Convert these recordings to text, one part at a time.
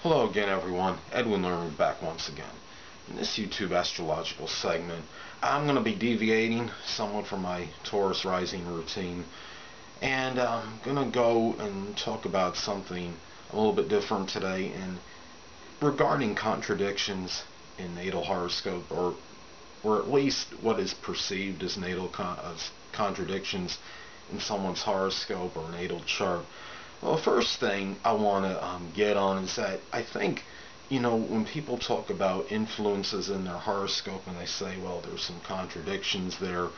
Hello again, everyone. Edwin Learnard back once again. In this YouTube astrological segment, I'm going to be deviating somewhat from my Taurus rising routine, and I'm going to go and talk about something a little bit different today, and regarding contradictions in natal horoscope, or at least what is perceived as as contradictions in someone's horoscope or natal chart. Well, the first thing I want to get on is that I think, when people talk about influences in their horoscope and they say, well, there's some contradictions there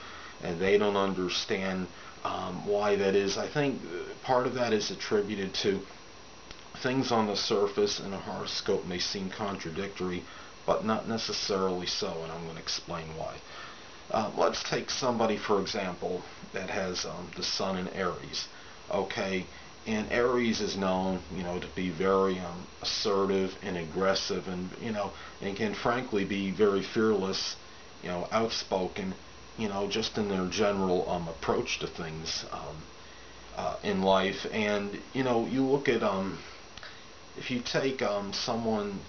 and they don't understand why that is, I think part of that is attributed to things on the surface in a horoscope may seem contradictory, but not necessarily so, and I'm going to explain why. Let's take somebody, for example, that has the sun in Aries. Okay, and Aries is known, to be very assertive and aggressive, and can frankly be very fearless, outspoken, just in their general approach to things in life. And you look at if you take someone,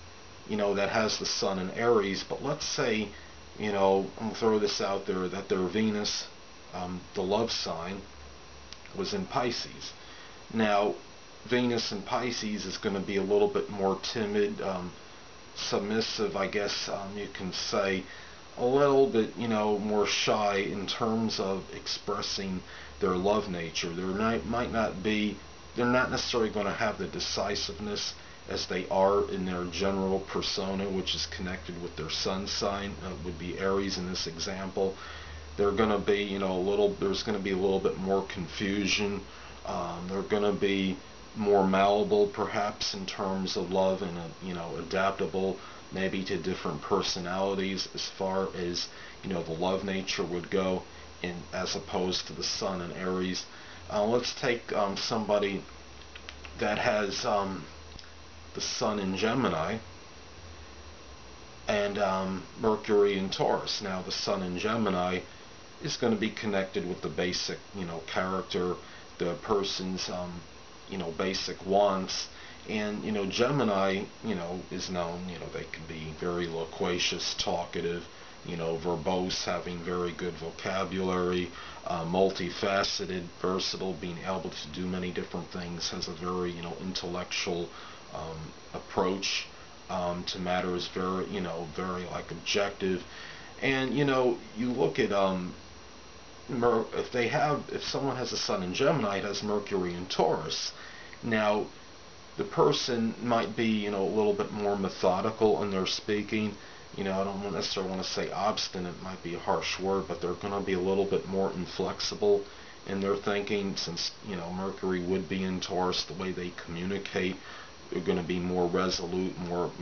that has the sun in Aries, but let's say, I'm gonna throw this out there, that their Venus, the love sign, was in Pisces. Now, Venus in Pisces is going to be a little bit more timid, submissive, I guess you can say, a little bit, more shy in terms of expressing their love nature. They're not necessarily going to have the decisiveness as they are in their general persona, which is connected with their sun sign, would be Aries in this example. They're going to be, there's going to be a little bit more confusion. They're going to be more malleable, perhaps, in terms of love, and adaptable maybe to different personalities as far as the love nature would go, as opposed to the sun in Aries. Let's take somebody that has the sun in Gemini and Mercury in Taurus. Now, the sun in Gemini is going to be connected with the basic, character, the person's, basic wants. And, Gemini, is known, they can be very loquacious, talkative, verbose, having very good vocabulary, multifaceted, versatile, being able to do many different things, has a very, intellectual approach to matters, very, very like objective. And, you look at if someone has a sun in Gemini, it has Mercury in Taurus. Now, the person might be, a little bit more methodical in their speaking. I don't necessarily want to say obstinate, might be a harsh word, but they're going to be a little bit more inflexible in their thinking, since, Mercury would be in Taurus. The way they communicate, they're going to be more resolute, more,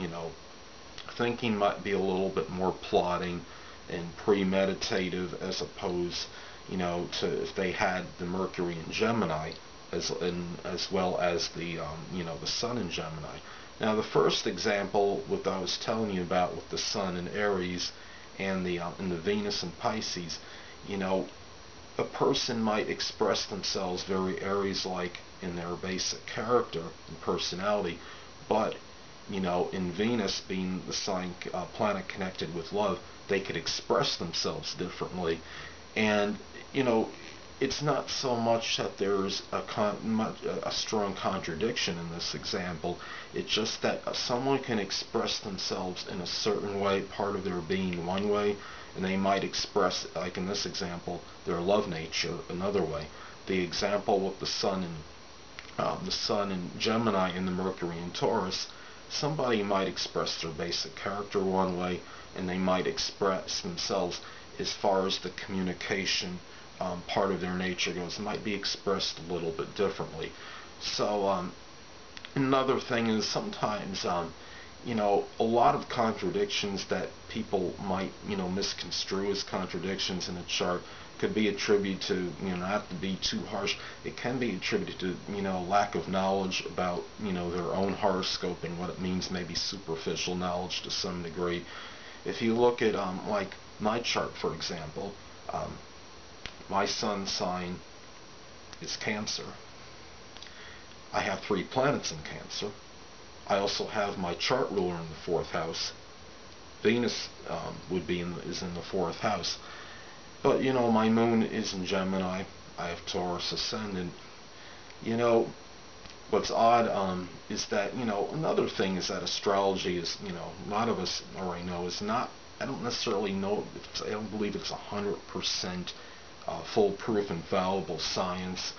thinking might be a little bit more plotting and premeditative, as opposed to if they had the Mercury in Gemini, as well as the the Sun in Gemini. Now, the first example, what I was telling you about with the Sun in Aries and the Venus in Pisces, a person might express themselves very Aries-like in their basic character and personality, but in Venus being the sign planet connected with love, they could express themselves differently. And it's not so much that there's a strong contradiction in this example. It's just that someone can express themselves in a certain way, part of their being one way, and they might express, like in this example, their love nature another way. The example with the sun in Gemini and the Mercury in Taurus, somebody might express their basic character one way, and they might express themselves as far as the communication part of their nature goes, might be expressed a little bit differently. So another thing is sometimes a lot of contradictions that people might misconstrue as contradictions in a chart could be attributed to, not to be too harsh, it can be attributed to lack of knowledge about their own horoscope and what it means, maybe superficial knowledge to some degree. If you look at like my chart, for example, my sun sign is Cancer. I have 3 planets in Cancer. I also have my chart ruler in the 4th house. Venus is in the 4th house. But, my moon is in Gemini. I have Taurus ascendant. What's odd is that, another thing is that astrology is, a lot of us already know, is not, I don't necessarily know, I don't believe it's 100% foolproof, infallible science.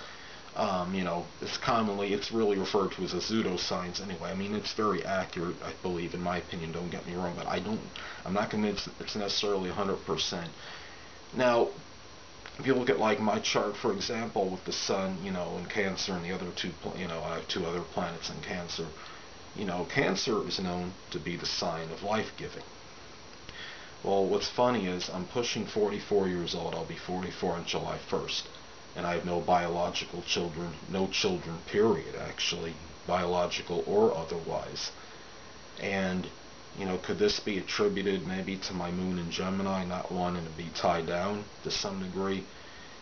It's really referred to as a pseudoscience anyway. I mean, it's very accurate, I believe, in my opinion, don't get me wrong, but I'm not convinced it's necessarily 100%. Now, if you look at like my chart, for example, with the sun, in Cancer, and the other two, I have 2 other planets in Cancer. Cancer is known to be the sign of life-giving. Well, what's funny is I'm pushing 44 years old. I'll be 44 on July 1st. And I have no biological children, no children, period, actually, biological or otherwise. And, could this be attributed maybe to my moon in Gemini not wanting to be tied down to some degree?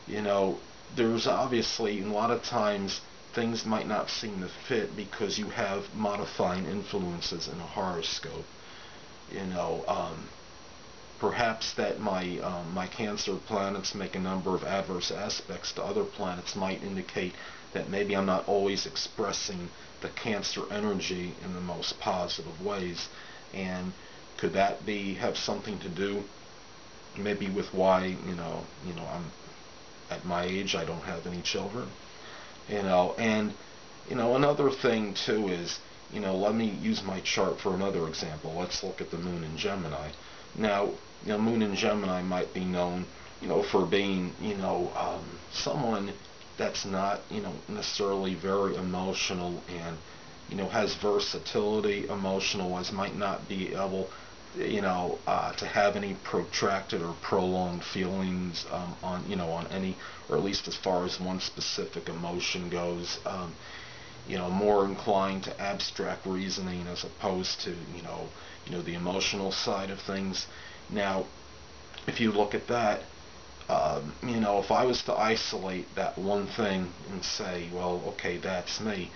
There's obviously, a lot of times, things might not seem to fit because you have modifying influences in a horoscope. Perhaps that my Cancer planets make a number of adverse aspects to other planets might indicate that maybe I'm not always expressing the Cancer energy in the most positive ways. And could that have something to do maybe with why I'm at my age I don't have any children? And another thing too is, let me use my chart for another example. Let's look at the moon in Gemini. Now, moon in Gemini might be known, for being, someone that's not, necessarily very emotional and, has versatility emotional-wise, might not be able, to have any protracted or prolonged feelings on any, or at least as far as one specific emotion goes. More inclined to abstract reasoning as opposed to, the emotional side of things. Now, if you look at that, if I was to isolate that one thing and say, well, okay, that's me,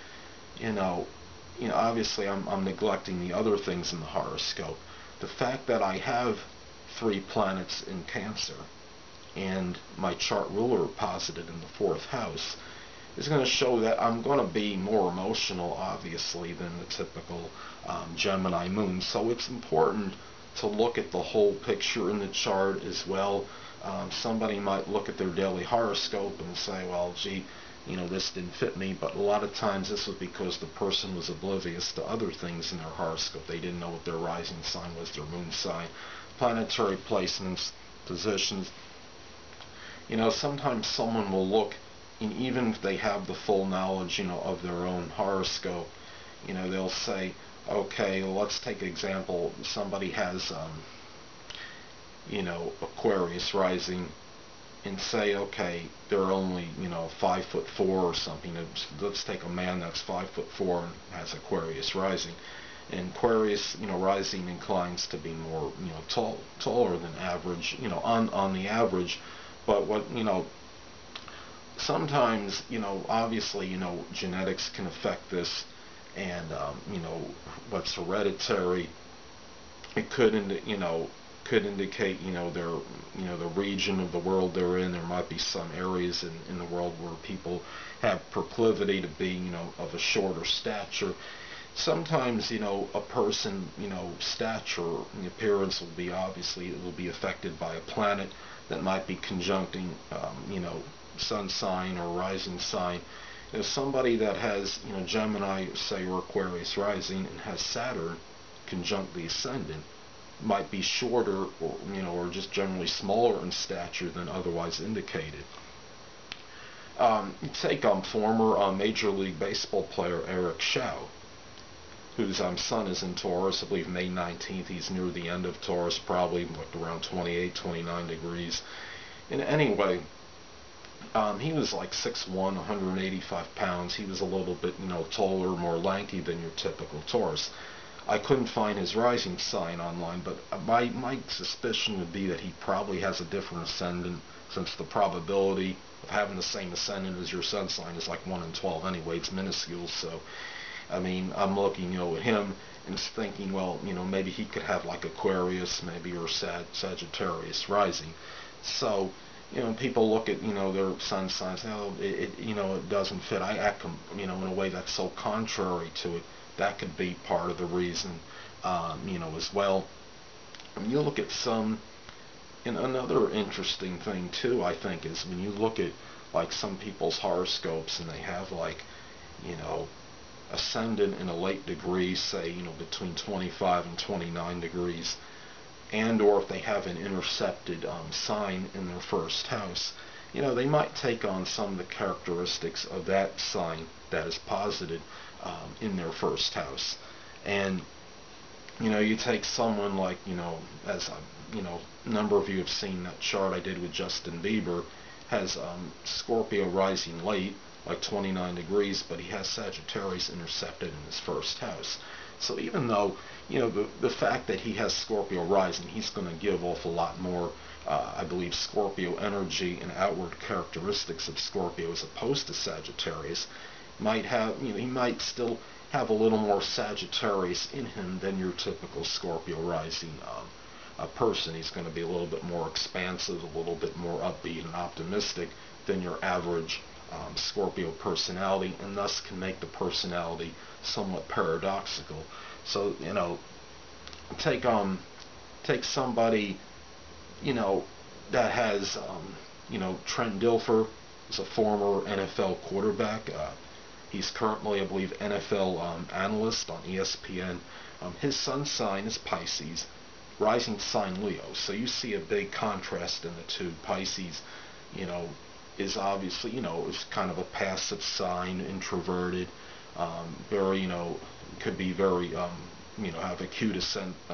obviously I'm neglecting the other things in the horoscope. The fact that I have 3 planets in Cancer and my chart ruler posited in the 4th house is going to show that I'm going to be more emotional, obviously, than the typical Gemini moon. So it's important to look at the whole picture in the chart as well. Somebody might look at their daily horoscope and say, well, gee, this didn't fit me, but a lot of times this was because the person was oblivious to other things in their horoscope. They didn't know what their rising sign was, their moon sign, planetary placements, positions. Sometimes someone will look, and even if they have the full knowledge, of their own horoscope, they'll say, okay, well, let's take an example. Somebody has, Aquarius rising, and say, okay, they're only, 5'4" or something. Let's take a man that's 5'4" and has Aquarius rising. And Aquarius, rising inclines to be more, taller than average, on the average. But what, sometimes, obviously, genetics can affect this, and, what's hereditary, it could, could indicate, the region of the world they're in. There might be some areas in the world where people have proclivity to be, of a shorter stature. Sometimes, a person, stature, appearance will be, obviously, it will be affected by a planet that might be conjuncting, sun sign or rising sign. Somebody that has, Gemini, say, or Aquarius rising, and has Saturn conjunct the ascendant, might be shorter, or or just generally smaller in stature than otherwise indicated. Take former Major League Baseball player Eric Shaw, whose son is in Taurus. I believe May 19th. He's near the end of Taurus, probably like around 28, 29 degrees. And anyway, he was like 6'1", 185 pounds. He was a little bit, taller, more lanky than your typical Taurus. I couldn't find his rising sign online, but my suspicion would be that he probably has a different ascendant, since the probability of having the same ascendant as your sun sign is like 1 in 12 anyway. It's minuscule. So I mean, I'm looking, at him and thinking, well, maybe he could have like Aquarius, maybe, or Sagittarius rising. So, people look at, their sun signs, it doesn't fit. I act, in a way that's so contrary to it. That could be part of the reason, as well. When you look at and another interesting thing too, I think, is when you look at like some people's horoscopes and they have like, ascendant in a late degree, say, between 25 and 29 degrees, and or if they have an intercepted sign in their first house, they might take on some of the characteristics of that sign that is posited in their first house. And you take someone like, as a number of you have seen that chart I did with Justin Bieber, has Scorpio rising late, like 29 degrees, but he has Sagittarius intercepted in his first house. So even though, the fact that he has Scorpio rising, he's going to give off a lot more, I believe, Scorpio energy and outward characteristics of Scorpio as opposed to Sagittarius, might have, he might still have a little more Sagittarius in him than your typical Scorpio rising person. He's going to be a little bit more expansive, a little bit more upbeat and optimistic than your average Scorpio personality, and thus can make the personality somewhat paradoxical. So, take somebody, that has, Trent Dilfer is a former NFL quarterback. He's currently, I believe, NFL analyst on ESPN. His sun sign is Pisces, rising sign Leo. So you see a big contrast in the two. Pisces, is obviously, is kind of a passive sign, introverted, very, could be very, have acute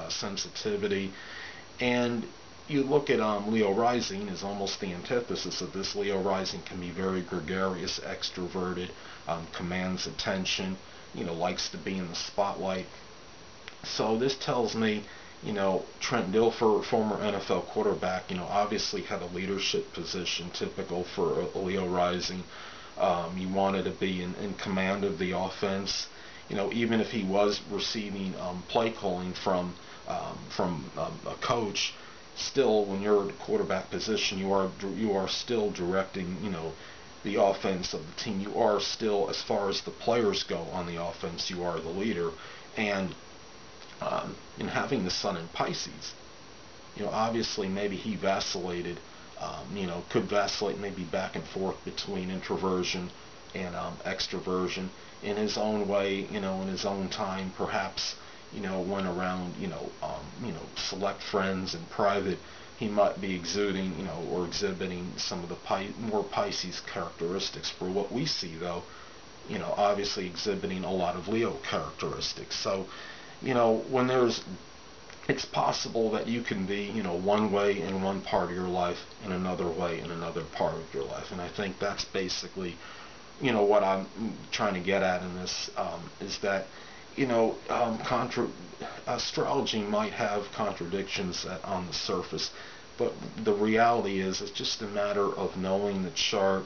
sensitivity. And you look at Leo rising is almost the antithesis of this. Leo rising can be very gregarious, extroverted, commands attention, likes to be in the spotlight. So this tells me, Trent Dilfer, former NFL quarterback, obviously had a leadership position typical for a Leo rising. He wanted to be in command of the offense. Even if he was receiving play calling from a coach, still, when you're in a quarterback position, you are still directing, the offense of the team. You are still, as far as the players go on the offense, you are the leader. And in having the sun in Pisces, obviously maybe he vacillated, could vacillate maybe back and forth between introversion and extroversion in his own way, in his own time, perhaps, went around, select friends in private. He might be exuding, or exhibiting some of the more Pisces characteristics. For what we see, though, obviously exhibiting a lot of Leo characteristics. So, when it's possible that you can be, one way in one part of your life and another way in another part of your life. And I think that's basically, what I'm trying to get at in this, is that, astrology might have contradictions on the surface, but the reality is it's just a matter of knowing the chart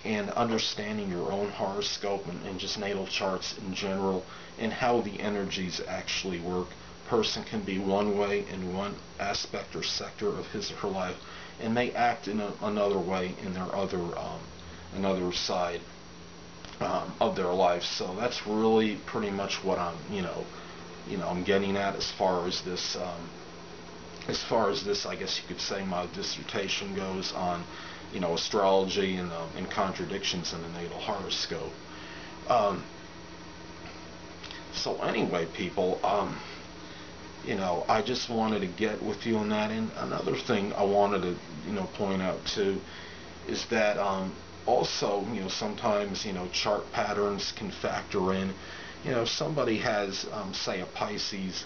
and understanding your own horoscope and just natal charts in general and how the energies actually work. Person can be one way in one aspect or sector of his or her life and may act in another way in their another side of their life. So that's really pretty much what I'm I'm getting at as far as this I guess you could say my dissertation goes on astrology and contradictions in the natal horoscope. So anyway, people, I just wanted to get with you on that. And another thing I wanted to point out too is that also sometimes chart patterns can factor in. Somebody has say a Pisces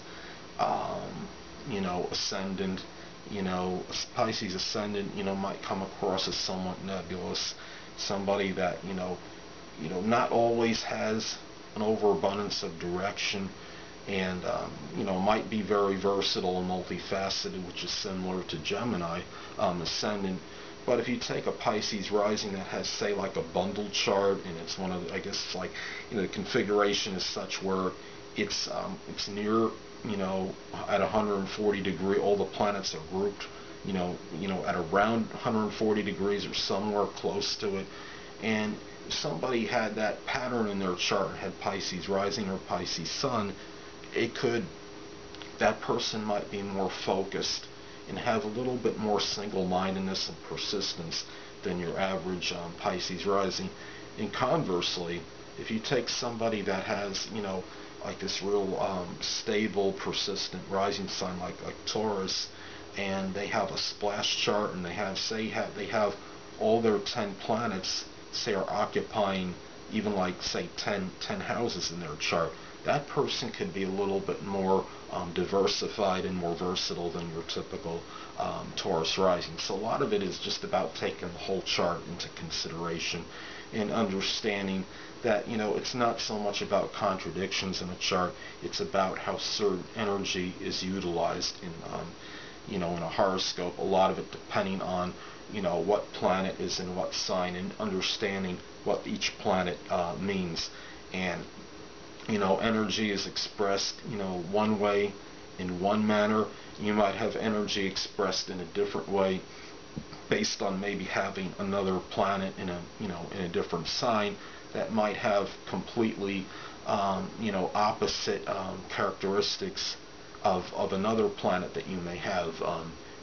ascendant, Pisces ascendant, might come across as somewhat nebulous. Somebody that, not always has an overabundance of direction, and, might be very versatile and multifaceted, which is similar to Gemini ascendant. But if you take a Pisces rising that has, say, like a bundle chart, and it's one of, I guess it's like, the configuration is such where it's near, at 140 degree, all the planets are grouped, at around 140 degrees or somewhere close to it, and if somebody had that pattern in their chart, had Pisces rising or Pisces sun, that person might be more focused and have a little bit more single-mindedness and persistence than your average Pisces rising. And conversely, if you take somebody that has, like this real stable, persistent rising sign like Taurus, and they have a splash chart, and they have all their 10 planets, say, are occupying even like, say, 10 houses in their chart, that person could be a little bit more diversified and more versatile than your typical Taurus rising. So a lot of it is just about taking the whole chart into consideration and understanding that, it's not so much about contradictions in a chart, it's about how certain energy is utilized in a horoscope, a lot of it depending on what planet is in what sign, and understanding what each planet means. And energy is expressed one way, in one manner. You might have energy expressed in a different way based on maybe having another planet in a different sign that might have completely opposite characteristics of another planet that you may have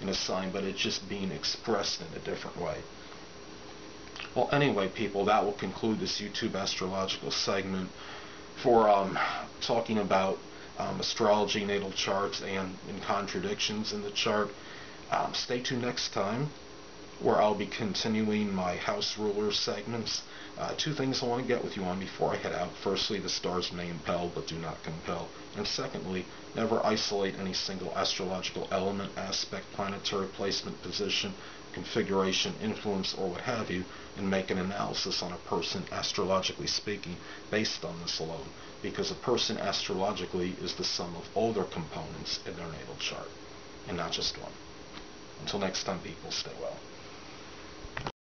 in a sign, but it's just being expressed in a different way. Well, anyway, people, that will conclude this YouTube astrological segment for talking about astrology, natal charts, and contradictions in the chart. Stay tuned next time, where I'll be continuing my house ruler segments. Two things I want to get with you on before I head out. Firstly, the stars may impel but do not compel. And secondly, never isolate any single astrological element, aspect, planetary placement, position, configuration, influence, or what have you, and make an analysis on a person, astrologically speaking, based on this alone. Because a person astrologically is the sum of all their components in their natal chart, and not just one. Until next time, people, stay well.